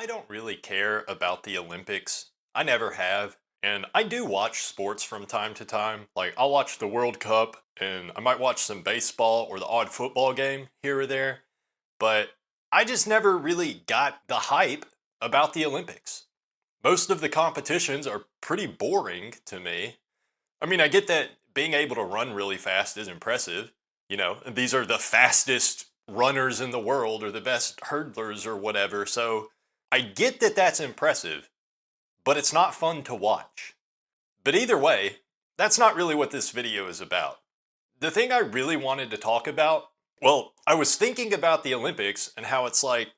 don't really care about the Olympics. I never have. And I do watch sports from time to time. Like, I'll watch the World Cup and I might watch some baseball or the odd football game here or there. But I just never really got the hype about the Olympics. Most of the competitions are pretty boring to me. I mean, I get that being able to run really fast is impressive. And these are the fastest runners in the world or the best hurdlers or whatever. So I get that that's impressive, but it's not fun to watch. But either way, that's not really what this video is about. The thing I really wanted to talk about, well, I was thinking about the Olympics and how it's like,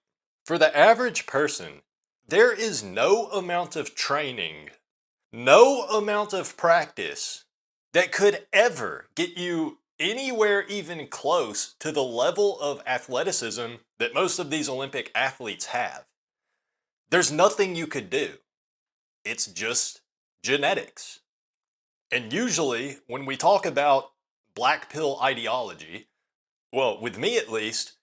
for the average person, there is no amount of training, no amount of practice that could ever get you anywhere even close to the level of athleticism that most of these Olympic athletes have. There's nothing you could do. It's just genetics. And usually, when we talk about black pill ideology, well, with me at least,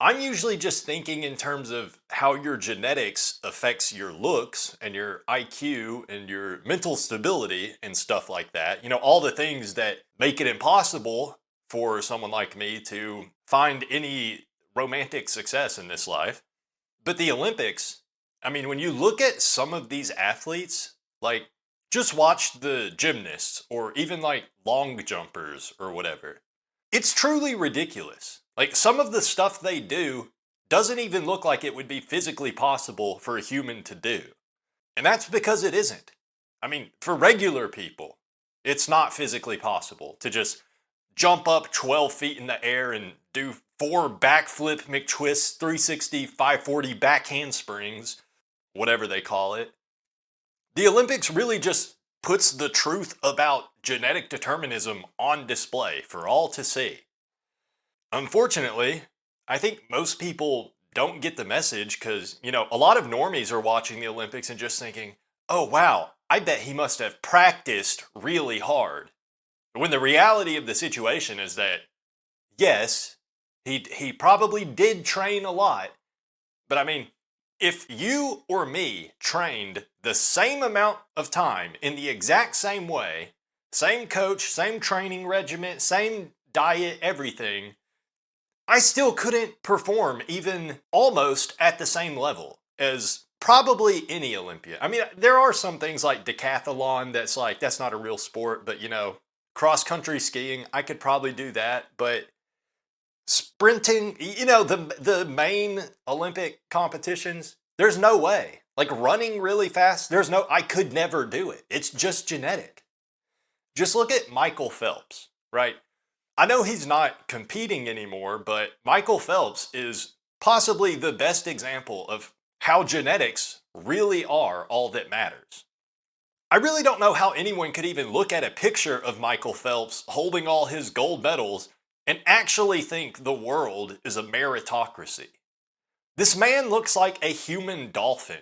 I'm usually just thinking in terms of how your genetics affects your looks and your IQ and your mental stability and stuff like that. All the things that make it impossible for someone like me to find any romantic success in this life. But the Olympics, I mean, when you look at some of these athletes, like, just watch the gymnasts or even like long jumpers or whatever. It's truly ridiculous. Like, some of the stuff they do doesn't even look like it would be physically possible for a human to do. And that's because it isn't. I mean, for regular people, it's not physically possible to just jump up 12 feet in the air and do 4 backflip McTwists, 360, 540 back handsprings, whatever they call it. The Olympics really just puts the truth about genetic determinism on display for all to see. Unfortunately, I think most people don't get the message because, a lot of normies are watching the Olympics and just thinking, oh wow, I bet he must have practiced really hard. When the reality of the situation is that, yes, he probably did train a lot, but I mean, if you or me trained the same amount of time in the exact same way, same coach, same training regimen, same diet, everything, I still couldn't perform even almost at the same level as probably any Olympian. I mean, there are some things like decathlon that's not a real sport, but cross-country skiing, I could probably do that, but sprinting, the main Olympic competitions, there's no way. Like, running really fast, I could never do it. It's just genetic. Just look at Michael Phelps, right? I know he's not competing anymore, but Michael Phelps is possibly the best example of how genetics really are all that matters. I really don't know how anyone could even look at a picture of Michael Phelps holding all his gold medals and actually think the world is a meritocracy. This man looks like a human dolphin.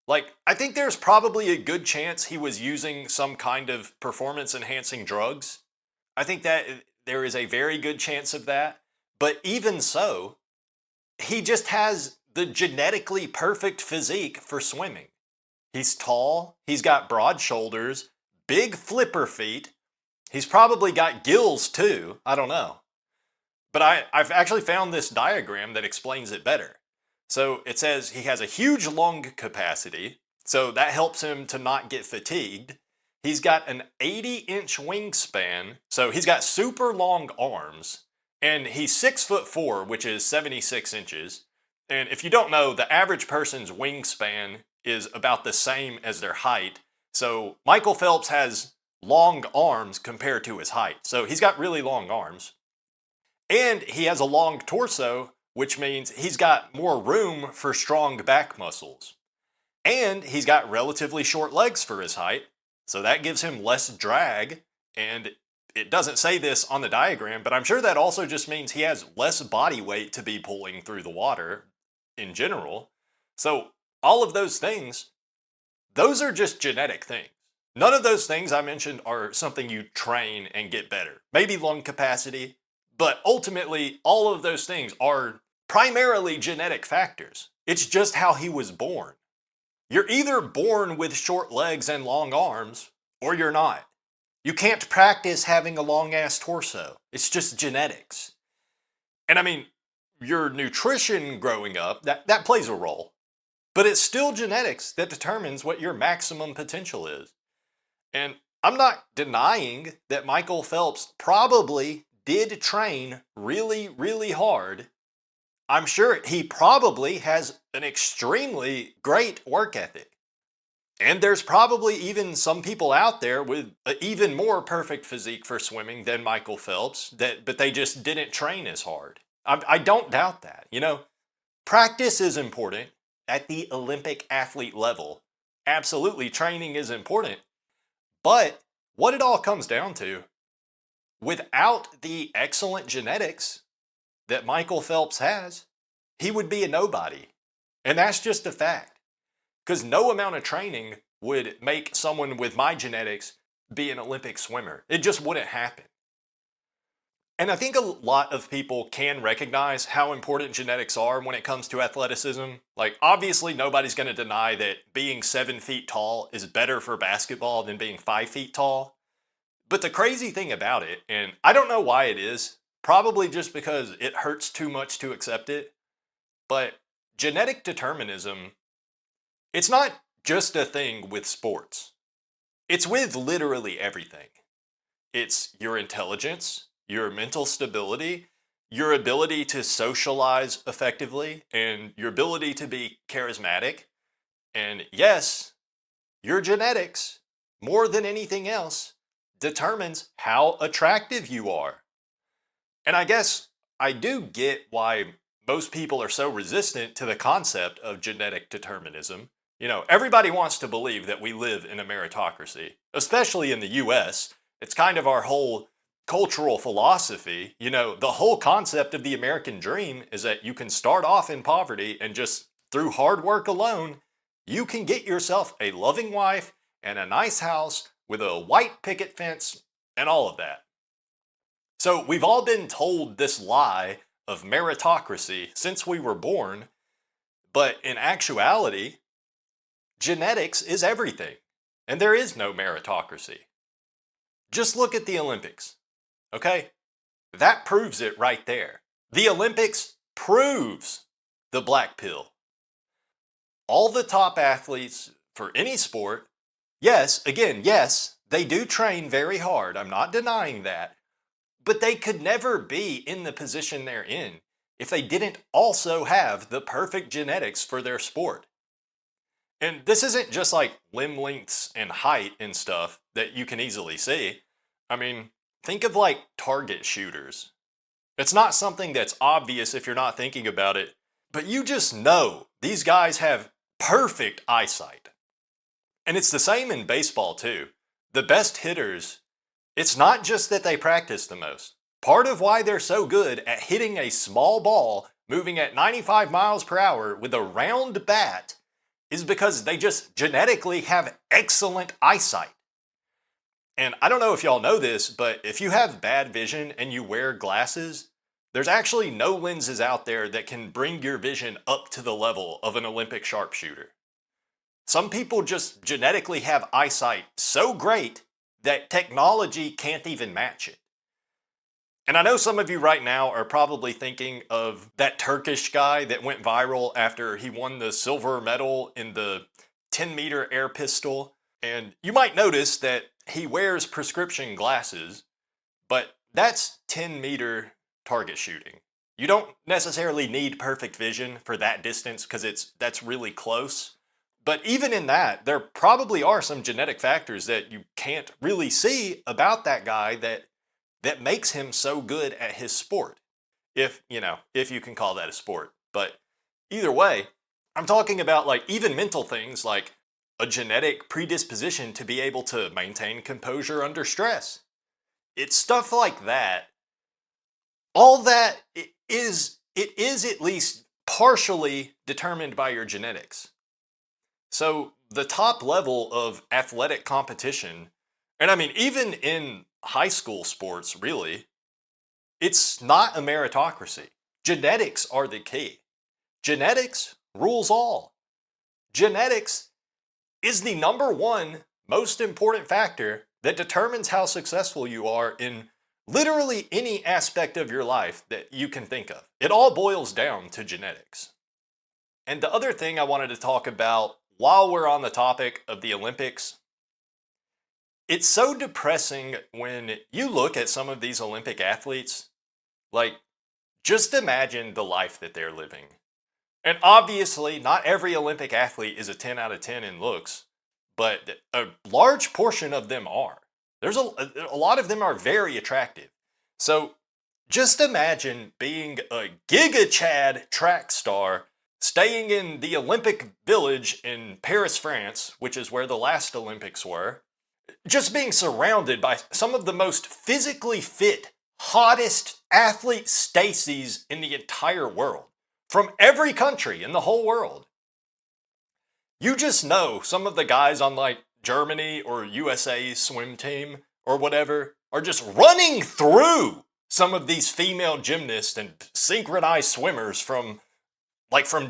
Like, I think there's probably a good chance he was using some kind of performance-enhancing drugs. I think that there is a very good chance of that. But even so, he just has the genetically perfect physique for swimming. He's tall, he's got broad shoulders, big flipper feet. He's probably got gills too, I don't know. But I've actually found this diagram that explains it better. So it says he has a huge lung capacity, so that helps him to not get fatigued. He's got an 80-inch wingspan, so he's got super long arms, and he's 6'4", which is 76 inches. And if you don't know, the average person's wingspan is about the same as their height. So Michael Phelps has long arms compared to his height. So he's got really long arms. And he has a long torso, which means he's got more room for strong back muscles. And he's got relatively short legs for his height, so that gives him less drag. And it doesn't say this on the diagram, but I'm sure that also just means he has less body weight to be pulling through the water in general. So all of those things, those are just genetic things. None of those things I mentioned are something you train and get better. Maybe lung capacity, but ultimately all of those things are primarily genetic factors. It's just how he was born. You're either born with short legs and long arms, or you're not. You can't practice having a long ass torso. It's just genetics. And I mean, your nutrition growing up, that plays a role. But it's still genetics that determines what your maximum potential is. And I'm not denying that Michael Phelps probably did train really, really hard. I'm sure he probably has an extremely great work ethic. And there's probably even some people out there with an even more perfect physique for swimming than Michael Phelps, but they just didn't train as hard. I don't doubt that. Practice is important at the Olympic athlete level. Absolutely, training is important. But what it all comes down to, without the excellent genetics that Michael Phelps has, he would be a nobody. And that's just a fact. Because no amount of training would make someone with my genetics be an Olympic swimmer. It just wouldn't happen. And I think a lot of people can recognize how important genetics are when it comes to athleticism. Like, obviously, nobody's going to deny that being 7 feet tall is better for basketball than being 5 feet tall. But the crazy thing about it, and I don't know why it is, probably just because it hurts too much to accept it, but genetic determinism, it's not just a thing with sports. It's with literally everything. It's your intelligence, your mental stability, your ability to socialize effectively, and your ability to be charismatic. And yes, your genetics, more than anything else, determines how attractive you are. And I guess I do get why most people are so resistant to the concept of genetic determinism. Everybody wants to believe that we live in a meritocracy, especially in the US. It's kind of our whole cultural philosophy. The whole concept of the American dream is that you can start off in poverty and just through hard work alone, you can get yourself a loving wife and a nice house with a white picket fence and all of that. So we've all been told this lie of meritocracy since we were born, but in actuality, genetics is everything, and there is no meritocracy. Just look at the Olympics, okay? That proves it right there. The Olympics proves the black pill. All the top athletes for any sport, yes, they do train very hard. I'm not denying that. But they could never be in the position they're in if they didn't also have the perfect genetics for their sport. And this isn't just like limb lengths and height and stuff that you can easily see. I mean, think of like target shooters. It's not something that's obvious if you're not thinking about it, but you just know these guys have perfect eyesight. And it's the same in baseball too. The best hitters, it's not just that they practice the most. Part of why they're so good at hitting a small ball moving at 95 miles per hour with a round bat is because they just genetically have excellent eyesight. And I don't know if y'all know this, but if you have bad vision and you wear glasses, there's actually no lenses out there that can bring your vision up to the level of an Olympic sharpshooter. Some people just genetically have eyesight so great that technology can't even match it. And I know some of you right now are probably thinking of that Turkish guy that went viral after he won the silver medal in the 10-meter air pistol. And you might notice that he wears prescription glasses, but that's 10-meter target shooting. You don't necessarily need perfect vision for that distance because that's really close. But even in that, there probably are some genetic factors that you can't really see about that guy that makes him so good at his sport. If you can call that a sport. But either way, I'm talking about like even mental things like a genetic predisposition to be able to maintain composure under stress. It's stuff like that. All that is at least partially determined by your genetics. So the top level of athletic competition, and I mean even in high school sports really, it's not a meritocracy. Genetics are the key. Genetics rules all. Genetics is the number one most important factor that determines how successful you are in literally any aspect of your life that you can think of. It all boils down to genetics. And the other thing I wanted to talk about while we're on the topic of the Olympics, it's so depressing when you look at some of these Olympic athletes. Like, just imagine the life that they're living. And obviously, not every Olympic athlete is a 10 out of 10 in looks, but a large portion of them are. There's a lot of them are very attractive. So just imagine being a Giga Chad track star staying in the Olympic Village in Paris, France, which is where the last Olympics were, just being surrounded by some of the most physically fit, hottest athlete Stacys in the entire world, from every country in the whole world. You just know some of the guys on like Germany or USA's swim team or whatever are just running through some of these female gymnasts and synchronized swimmers from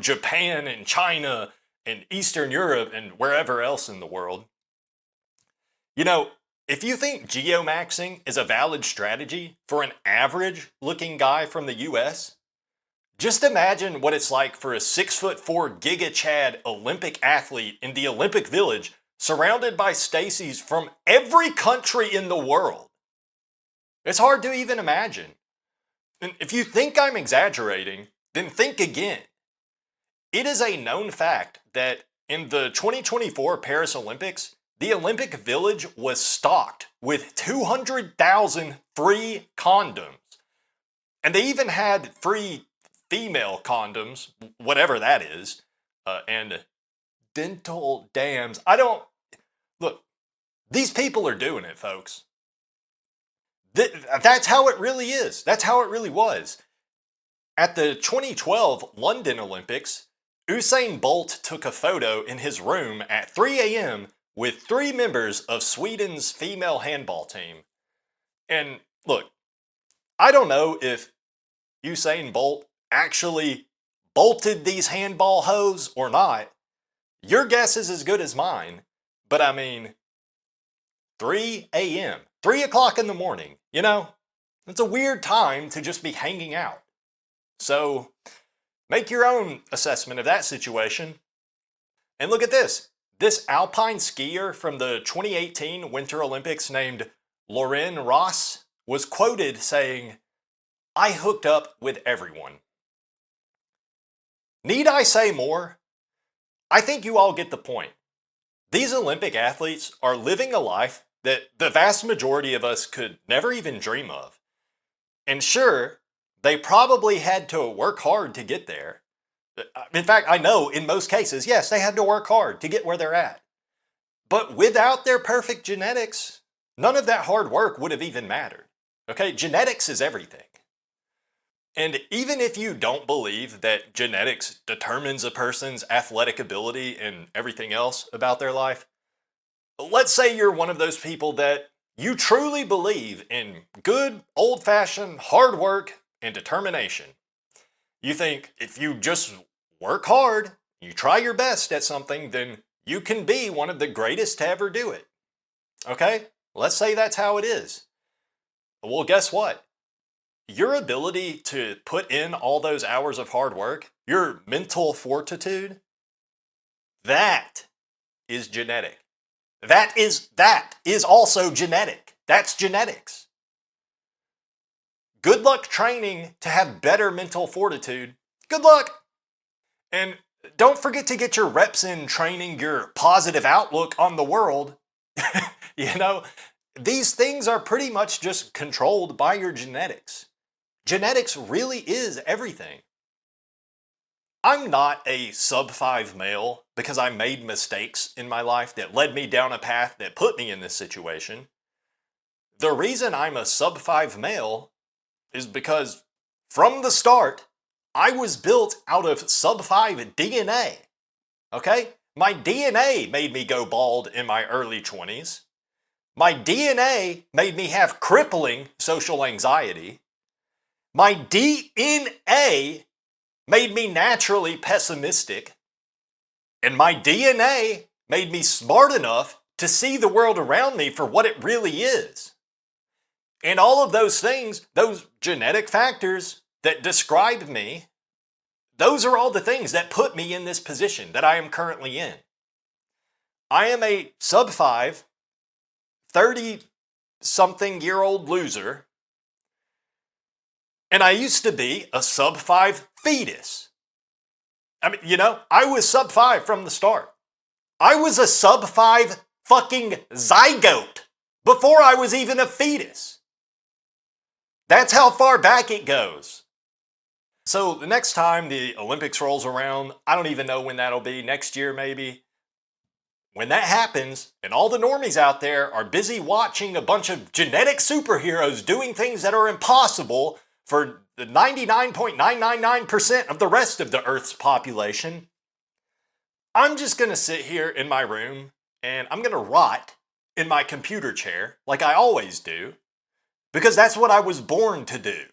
Japan and China and Eastern Europe and wherever else in the world. You know, if you think geomaxing is a valid strategy for an average looking guy from the US, just imagine what it's like for a 6'4" Giga Chad Olympic athlete in the Olympic Village surrounded by Stacys from every country in the world. It's hard to even imagine. And if you think I'm exaggerating, then think again. It is a known fact that in the 2024 Paris Olympics, the Olympic Village was stocked with 200,000 free condoms. And they even had free female condoms, whatever that is, and dental dams. Look, these people are doing it, folks. That's how it really is. That's how it really was. At the 2012 London Olympics, Usain Bolt took a photo in his room at 3 a.m. with 3 members of Sweden's female handball team. And look, I don't know if Usain Bolt actually bolted these handball hoes or not. Your guess is as good as mine. But I mean, 3 a.m., 3 o'clock in the morning, you know, it's a weird time to just be hanging out. So make your own assessment of that situation. And look at this. This alpine skier from the 2018 Winter Olympics named Lauren Ross was quoted saying, "I hooked up with everyone." Need I say more? I think you all get the point. These Olympic athletes are living a life that the vast majority of us could never even dream of. And sure, they probably had to work hard to get there. In fact, I know in most cases, yes, they had to work hard to get where they're at. But without their perfect genetics, none of that hard work would have even mattered. Okay, genetics is everything. And even if you don't believe that genetics determines a person's athletic ability and everything else about their life, let's say you're one of those people that you truly believe in good, old-fashioned hard work and determination. You think if you just work hard, you try your best at something, then you can be one of the greatest to ever do it. Okay? Let's say that's how it is. Well, guess what? Your ability to put in all those hours of hard work, your mental fortitude, that is genetic. That is also genetic. That's genetics. Good luck training to have better mental fortitude. Good luck. And don't forget to get your reps in training your positive outlook on the world. You know, these things are pretty much just controlled by your genetics. Genetics really is everything. I'm not a sub-5 male because I made mistakes in my life that led me down a path that put me in this situation. The reason I'm a sub-5 male is because from the start, I was built out of sub-5 DNA. Okay? My DNA made me go bald in my early 20s. My DNA made me have crippling social anxiety. My DNA made me naturally pessimistic, and my DNA made me smart enough to see the world around me for what it really is. And all of those things, those genetic factors that describe me, those are all the things that put me in this position that I am currently in. I am a sub 5, 30-something year old loser, and I used to be a sub 5 fetus. I mean, I was sub 5 from the start. I was a sub 5 fucking zygote before I was even a fetus. That's how far back it goes. So the next time the Olympics rolls around, I don't even know when that'll be, next year maybe. When that happens, and all the normies out there are busy watching a bunch of genetic superheroes doing things that are impossible for the 99.999% of the rest of the Earth's population, I'm just going to sit here in my room and I'm going to rot in my computer chair like I always do, because that's what I was born to do.